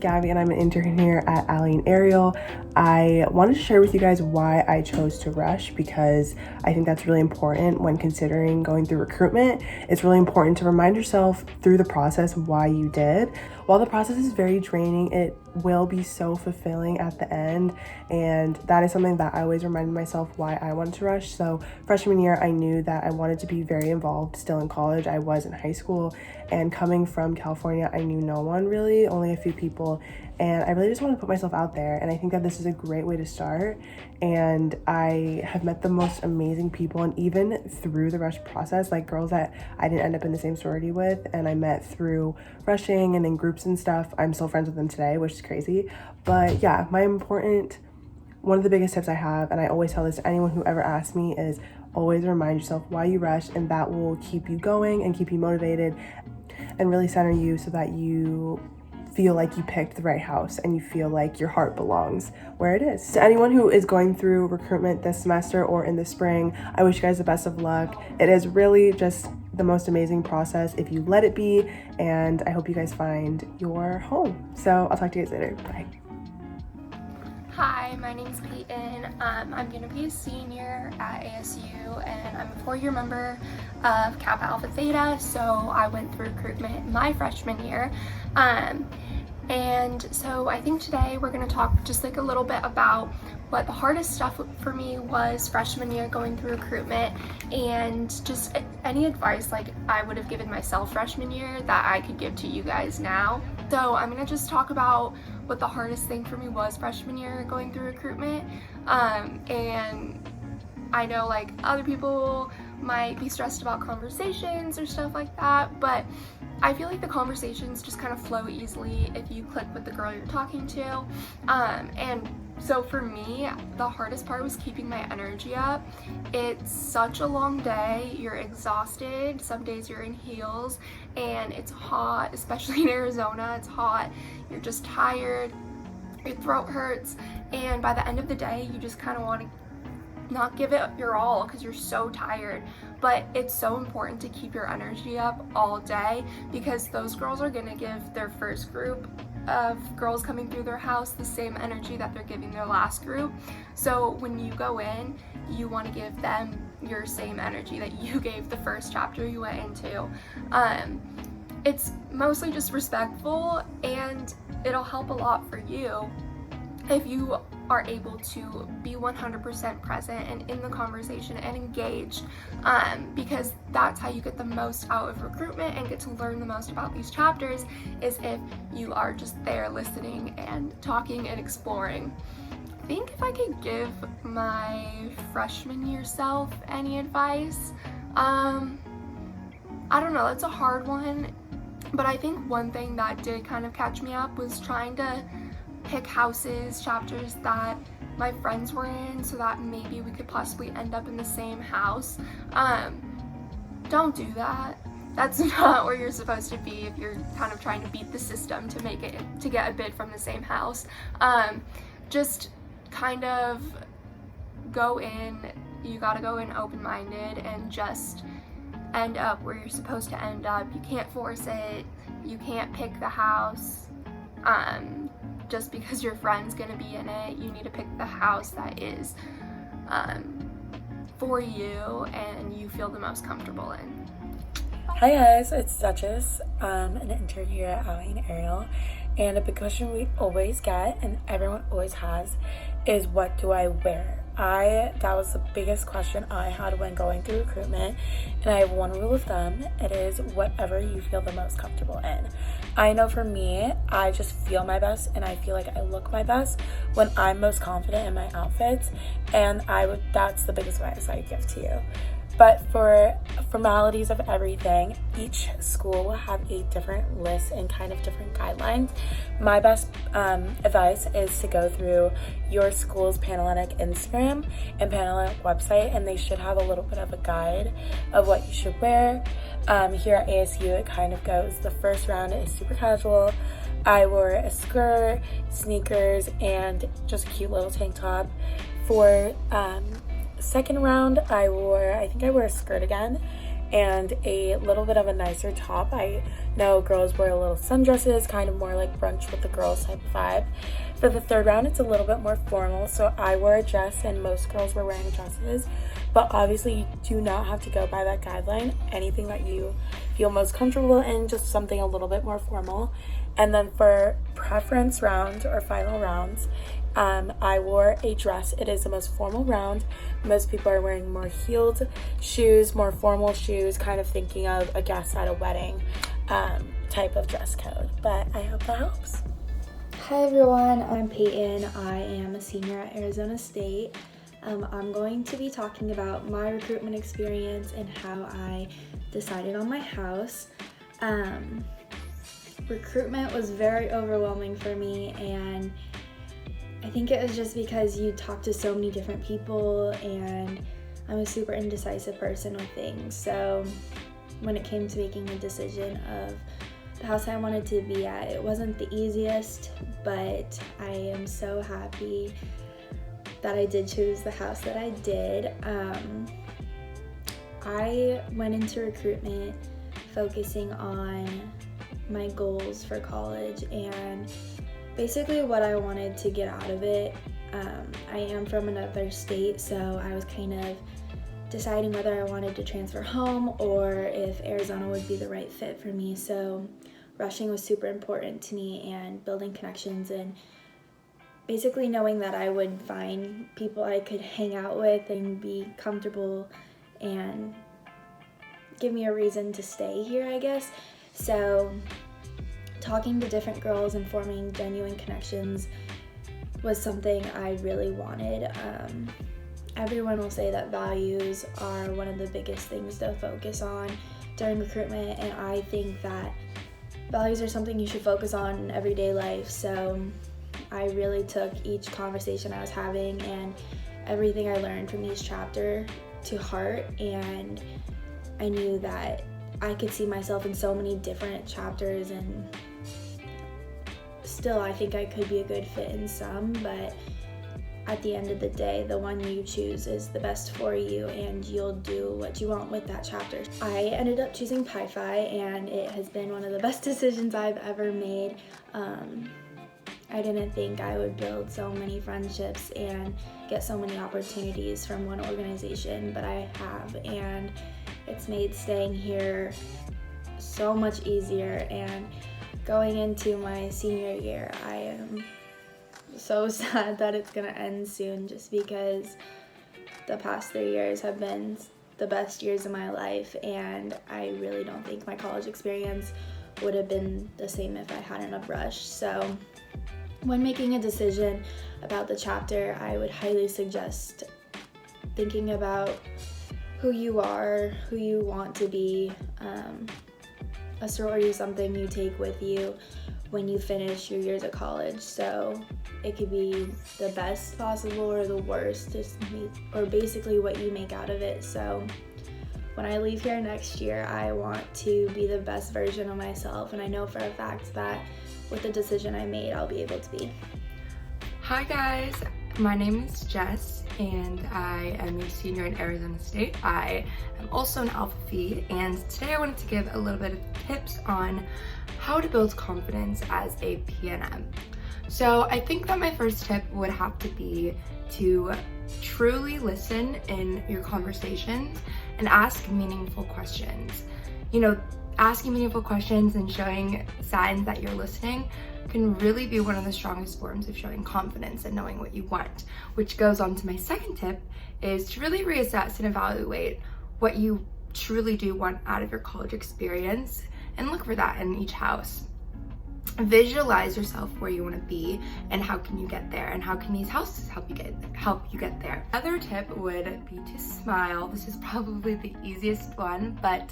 Gabby and I'm an intern here at Ariel. I wanted to share with you guys why I chose to rush because I think that's really important when considering going through recruitment. It's really important to remind yourself through the process why you did. While the process is very draining, it will be so fulfilling at the end, and that is something that I always reminded myself why I wanted to rush. So freshman year, I knew that I wanted to be very involved still in college. I was in high school, and coming from California, I knew no one really, only a few people, and I really just wanted to put myself out there, and I think that this is a great way to start. And I have met the most amazing people, and even through the rush process, like girls that I didn't end up in the same sorority with and I met through rushing and in groups and stuff, I'm still friends with them today, which is crazy. But yeah, one of the biggest tips I have, and I always tell this to anyone who ever asks me, is always remind yourself why you rush, and that will keep you going and keep you motivated and really center you so that you feel like you picked the right house and you feel like your heart belongs where it is. To anyone who is going through recruitment this semester or in the spring, I wish you guys the best of luck. It is really just the most amazing process if you let it be, and I hope you guys find your home. So I'll talk to you guys later. Bye. Hi, my name's Peyton. I'm going to be a senior at ASU, and I'm a 4-year member of Kappa Alpha Theta, so I went through recruitment my freshman year. And so I think today we're going to talk just like a little bit about what the hardest stuff for me was freshman year going through recruitment, and just any advice like I would have given myself freshman year that I could give to you guys now. So I'm going to just talk about what the hardest thing for me was freshman year going through recruitment. And I know like other people might be stressed about conversations or stuff like that, but I feel like the conversations just kind of flow easily if you click with the girl you're talking to. And so for me, the hardest part was keeping my energy up. It's such a long day, you're exhausted, some days you're in heels, and it's hot, especially in Arizona, it's hot, you're just tired, your throat hurts, and by the end of the day, you just kind of want to not give it your all because you're so tired. But it's so important to keep your energy up all day, because those girls are going to give their first group of girls coming through their house the same energy that they're giving their last group. So when you go in, you want to give them your same energy that you gave the first chapter you went into. It's mostly just respectful, and it'll help a lot for you if you are able to be 100% present and in the conversation and engaged, because that's how you get the most out of recruitment and get to learn the most about these chapters, is if you are just there listening and talking and exploring. I think if I could give my freshman year self any advice, I don't know, that's a hard one, but I think one thing that did kind of catch me up was trying to pick chapters that my friends were in, so that maybe we could possibly end up in the same house. Don't do that. That's not where you're supposed to be if you're kind of trying to beat the system to get a bid from the same house. Just kind of go in, you gotta go in open-minded and just end up where you're supposed to end up. You can't force it, you can't pick the house. Just because your friend's gonna be in it, you need to pick the house that is for you and you feel the most comfortable in. Hi guys, it's Duchess. I'm an intern here at Ariel, and a big question we always get and everyone always has is, what do I wear? That was the biggest question I had when going through recruitment, and I have one rule of thumb. It is whatever you feel the most comfortable in. I know for me, I just feel my best and I feel like I look my best when I'm most confident in my outfits, and that's the biggest advice I give to you. But for formalities of everything, each school will have a different list and kind of different guidelines. My best advice is to go through your school's Panhellenic Instagram and Panhellenic website, and they should have a little bit of a guide of what you should wear. Here at ASU, it kind of goes, the first round is super casual. I wore a skirt, sneakers, and just a cute little tank top. For second round, I wore a skirt again and a little bit of a nicer top. I No, girls wear little sundresses, kind of more like brunch with the girls type of vibe. For the third round, it's a little bit more formal, so I wore a dress and most girls were wearing dresses, but obviously you do not have to go by that guideline. Anything that you feel most comfortable in, just something a little bit more formal. And then for preference round or final rounds, I wore a dress. It is the most formal round. Most people are wearing more heeled shoes, more formal shoes, kind of thinking of a guest at a wedding type of dress code. But I hope that helps. Hi everyone, I'm Peyton. I am a senior at Arizona State. I'm going to be talking about my recruitment experience and how I decided on my house. Recruitment was very overwhelming for me, and I think it was just because you talk to so many different people, and I'm a super indecisive person with things. So when it came to making a decision of the house I wanted to be at, it wasn't the easiest, but I am so happy that I did choose the house that I did. I went into recruitment focusing on my goals for college and basically what I wanted to get out of it. I am from another state, so I was kind of deciding whether I wanted to transfer home or if Arizona would be the right fit for me. So rushing was super important to me, and building connections and basically knowing that I would find people I could hang out with and be comfortable and give me a reason to stay here, I guess. So talking to different girls and forming genuine connections was something I really wanted. Everyone will say that values are one of the biggest things to focus on during recruitment, and I think that values are something you should focus on in everyday life. So I really took each conversation I was having and everything I learned from each chapter to heart, and I knew that I could see myself in so many different chapters, and still I think I could be a good fit in some, but at the end of the day, the one you choose is the best for you, and you'll do what you want with that chapter. I ended up choosing Pi-Fi, and it has been one of the best decisions I've ever made. I didn't think I would build so many friendships and get so many opportunities from one organization, but I have, and it's made staying here so much easier. And going into my senior year, I am so sad that it's gonna end soon, just because the past 3 years have been the best years of my life, and I really don't think my college experience would have been the same if I hadn't have rushed. So when making a decision about the chapter, I would highly suggest thinking about who you are, who you want to be. A sorority is something you take with you when you finish your years at college, so it could be the best possible or the worst, or basically what you make out of it. So when I leave here next year, I want to be the best version of myself, and I know for a fact that with the decision I made, I'll be able to be. Hi guys, my name is Jess, and I am a senior in Arizona State. I am also an Alpha Phi, and today I wanted to give a little bit of tips on how to build confidence as a PNM. So I think that my first tip would have to be to truly listen in your conversations and ask meaningful questions. You know, asking meaningful questions and showing signs that you're listening can really be one of the strongest forms of showing confidence and knowing what you want, which goes on to my second tip, is to really reassess and evaluate what you truly do want out of your college experience and look for that in each house. Visualize yourself where you want to be and how can you get there, and how can these houses help you get there. Another tip would be to smile. This is probably the easiest one, but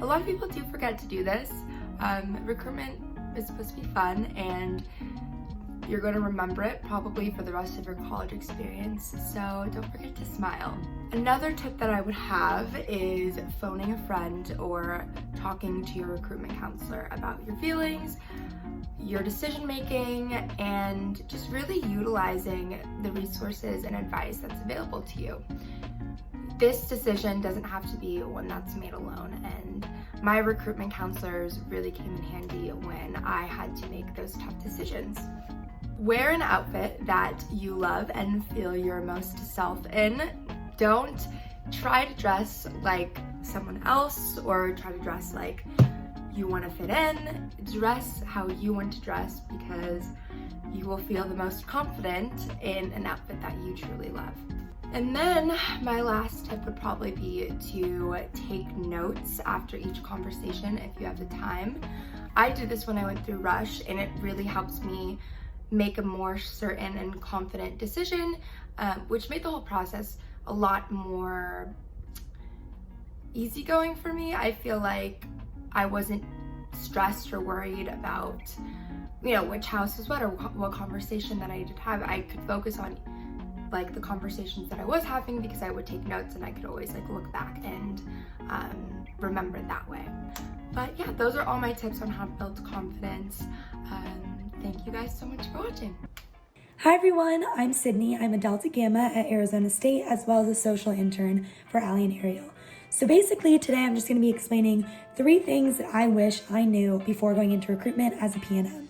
a lot of people do forget to do this. Recruitment is supposed to be fun, and you're going to remember it probably for the rest of your college experience, so don't forget to smile. Another tip that I would have is phoning a friend or talking to your recruitment counselor about your feelings, your decision making, and just really utilizing the resources and advice that's available to you. This decision doesn't have to be one that's made alone, and my recruitment counselors really came in handy when I had to make those tough decisions. Wear an outfit that you love and feel your most self in. Don't try to dress like someone else or try to dress like you want to fit in. Dress how you want to dress because you will feel the most confident in an outfit that you truly love. And then my last tip would probably be to take notes after each conversation if you have the time. I did this when I went through Rush, and it really helps me make a more certain and confident decision, which made the whole process a lot more easygoing for me. I feel like I wasn't stressed or worried about, which house was what or what conversation that I needed to have. I could focus on like the conversations that I was having because I would take notes and I could always like look back and remember it that way. But yeah, those are all my tips on how to build confidence. Thank you guys so much for watching. Hi everyone, I'm Sydney. I'm a Delta Gamma at Arizona State as well as a social intern for Allie and Ariel. So basically today I'm just going to be explaining 3 things that I wish I knew before going into recruitment as a PNM.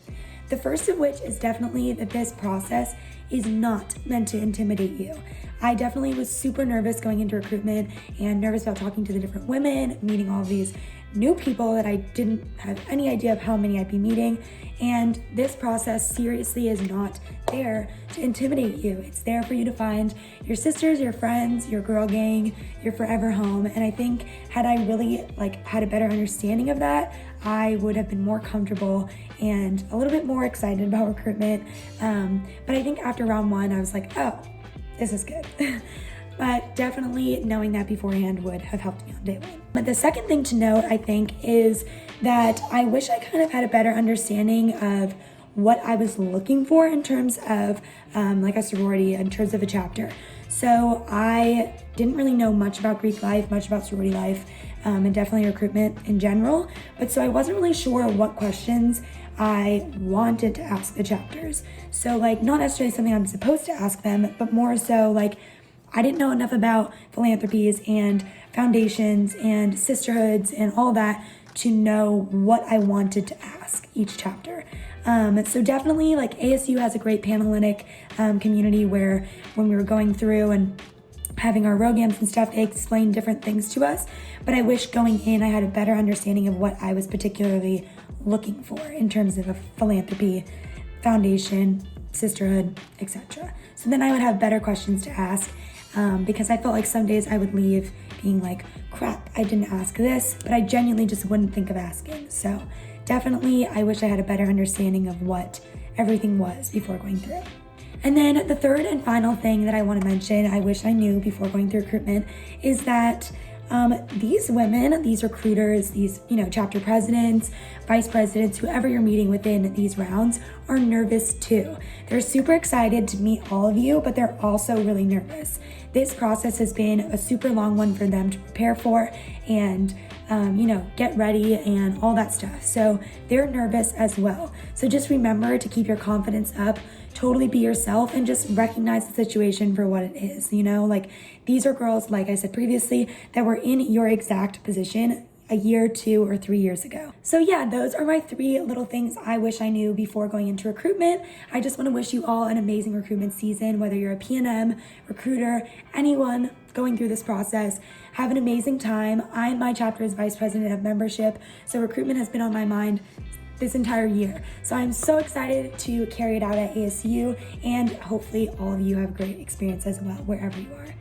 The first of which is definitely that this process is not meant to intimidate you. I definitely was super nervous going into recruitment and nervous about talking to the different women, meeting all these new people that I didn't have any idea of how many I'd be meeting. And this process seriously is not there to intimidate you. It's there for you to find your sisters, your friends, your girl gang, your forever home. And I think had I really had a better understanding of that, I would have been more comfortable and a little bit more excited about recruitment. But I think after round 1, I was like, oh, this is good. But definitely knowing that beforehand would have helped me on day 1. But the second thing to note, I think, is that I wish I kind of had a better understanding of what I was looking for in terms of like a sorority, in terms of a chapter. So I didn't really know much about Greek life, much about sorority life, and definitely recruitment in general. But so I wasn't really sure what questions I wanted to ask the chapters. So not necessarily something I'm supposed to ask them, but more so I didn't know enough about philanthropies and foundations and sisterhoods and all that to know what I wanted to ask each chapter. So definitely ASU has a great Panhellenic community where when we were going through and having our ROGAMs and stuff, they explained different things to us. But I wish going in I had a better understanding of what I was particularly looking for in terms of a philanthropy, foundation, sisterhood, etc. So then I would have better questions to ask. Because I felt like some days I would leave being like, crap, I didn't ask this, but I genuinely just wouldn't think of asking. So definitely, I wish I had a better understanding of what everything was before going through. And then the third and final thing that I want to mention, I wish I knew before going through recruitment, is that these women, these recruiters, these, chapter presidents, vice presidents, whoever you're meeting within these rounds are nervous too. They're super excited to meet all of you, but they're also really nervous. This process has been a super long one for them to prepare for and, get ready and all that stuff. So they're nervous as well. So just remember to keep your confidence up, totally be yourself, and just recognize the situation for what it is. These are girls, like I said previously, that were in your exact position a year, 2 or 3 years ago. So yeah, those are my 3 little things I wish I knew before going into recruitment. I just want to wish you all an amazing recruitment season, whether you're a PNM, recruiter, anyone going through this process. Have an amazing time. I'm my chapter's vice president of membership, so recruitment has been on my mind this entire year. So I'm so excited to carry it out at ASU, and hopefully all of you have a great experience as well, wherever you are.